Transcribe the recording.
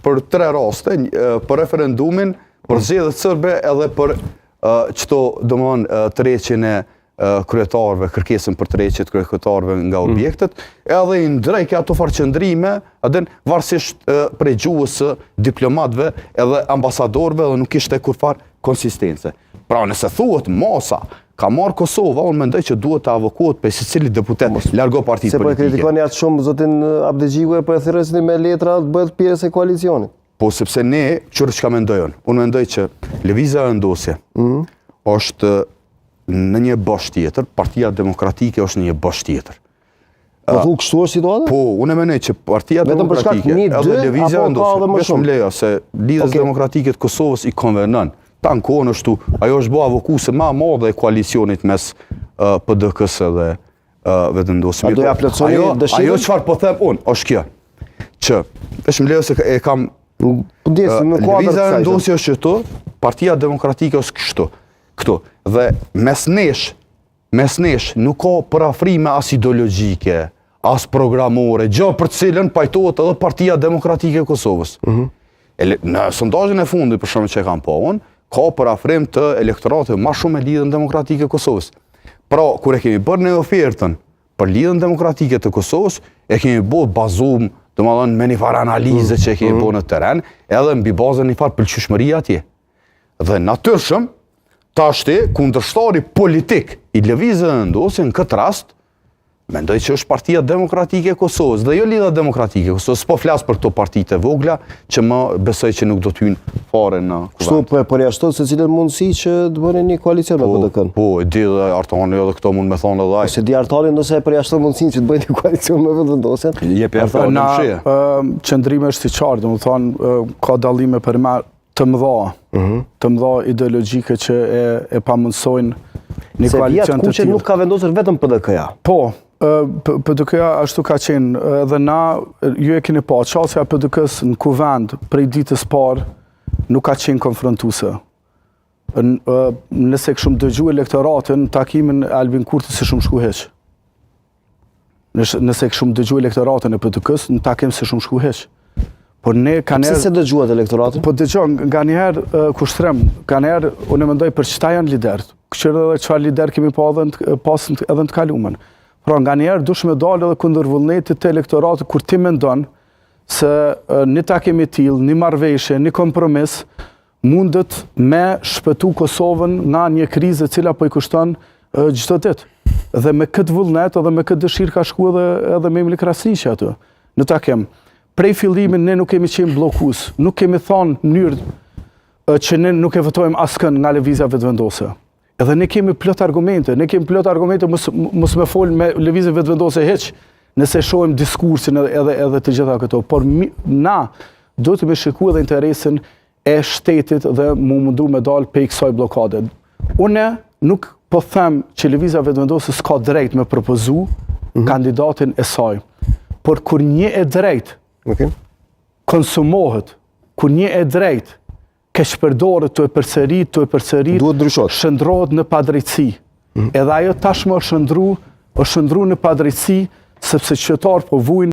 për 3 raste, për referendumin, për zgjedhjet serbe edhe për çto domthon tërheqjen e kryetarëve, kërkesën për tërheqje të kryetarëve nga objektet, edhe i ndrejke ato farqëndrime, varësisht prej gjuhës së diplomatëve edhe ambasadorëve dhe nuk ishte kurfar konsistence. Pra nëse thuhet masa ka marrë Kosova, unë mendoj që duhet të avokohet për secili deputet largo partitë politike. Se po e kritikoni atë shumë zotin Abdexhiku për thirrësin me letra të bëhet pjesë e koalicionit. Po sepse ne çka mendojnë. Unë mendoj që Lëvizja e Vendosje është në një bosh tjetër, Partia Demokratike është në një bosh tjetër. Po thu kështu është situata? Po, unë mendoj që Partia Demokratike edhe Lëvizja e Vendosje, vetëm lejo se Lidhja Demokratike të Kosovës i konvenon. Ta në kohën është ajo është bo avokuse ma madhe e koalicionit mes PDK-s dhe Vetëvendosjes. A do ja plotësoni dëshirën? Ajo çfarë po them unë, është kjo, që është më lejo se e kam Lëvizja e Vendosjes është këtu, Partia Demokratike është këtu. Dhe mes nesh nuk ka parafrime as ideologjike, as programore, gjë për cilën pajtohet edhe Partia Demokratike e Kosovës. Në sondazhin e fundit për shkak që kam pa unë, ka parafrim të elektoratit më shumë me Lidhjen Demokratike e Kosovës. Pra, kur e kemi bërë në ofertën për Lidhjen Demokratike të Kosovës, e kemi bërë bazum, domethënë me një farë analize që e kemi bërë në terren, edhe mbi bazën një farë pëlqyeshmërie atje. Dhe natyrshëm, tashti kundërshtari politik i Lëvizjes së Vendosjes në këtë rast, mendoj që është Partia Demokratike e Kosovës, dhe jo Lidhja Demokratike e Kosovës, po flas për këto partitë e vogla që më besoj që nuk do të hyjnë fare në kuvend. Kështu po e përjashton se cilën mundësi që të bëni një koalicion me PDK-n. Po, e di dhe Artani edhe këto mund me thonë edhe ai. Se di Artani nëse e përjashton mundësinë që të bëjë një koalicion me Vetëvendosjen. Jepi Artani në shi. Qëndrimi është i qartë, domethënë ka dallime për të mëdha ideologjike që e pamundësojnë një koalicion të tillë. Se nuk ka vendosur vetëm PDK-ja. Po, PDK-ja ashtu ka qenë, edhe na, ju e keni pa, qasja PDK-s në kuvend prej ditës parë nuk ka qenë konfrontuese. Nëse këshum dëgju elektoratin, takimin e Albin Kurti se shumë shku heq. Nëse këshum dëgju elektoratin e PDK-s, në takim se shumë shku heq. Por ne kanë Pse se dëgjuat elektoratin? Po dëgjon, nga njëherë kushtrem, nga njëherë unë mendoj për çfarë janë liderët. Edhe çfarë lider kemi pasën edhe të kalumen. Pra nga njëherë dush me dalë edhe kundër vullnetit të elektoratit kur ti mendon se një takim i tillë, një marrëveshje, një kompromis mundet me shpëtu Kosovën nga një krizë e cila po i kushton çdo ditë. Dhe me këtë vullnet edhe me këtë dëshirë ka shku edhe me Emil Krasniqi aty në takim. Prej fillimin ne nuk kemi qenë blokues, nuk kemi thonë në mënyrë që ne nuk e votojmë askën nga Lëvizja Vetëvendosje. Edhe ne kemi plot argumente, mos me fol me Lëvizjen Vetëvendosje hiç, nëse shohim diskursin edhe të gjitha këto, por na do të me shikojë edhe interesin e shtetit dhe mundu me dalë pe kësaj blokade. Unë nuk po them që Lëvizja Vetëvendosje s'ka drejt me propozu kandidatin e saj, por kur një e drejt konsumohet, kur një e drejt keqpërdoret të e përsërit, shëndrohet në padrejtësi. Edhe ajo tashmë është shëndru në padrejtësi, sepse qytetarët po vujnë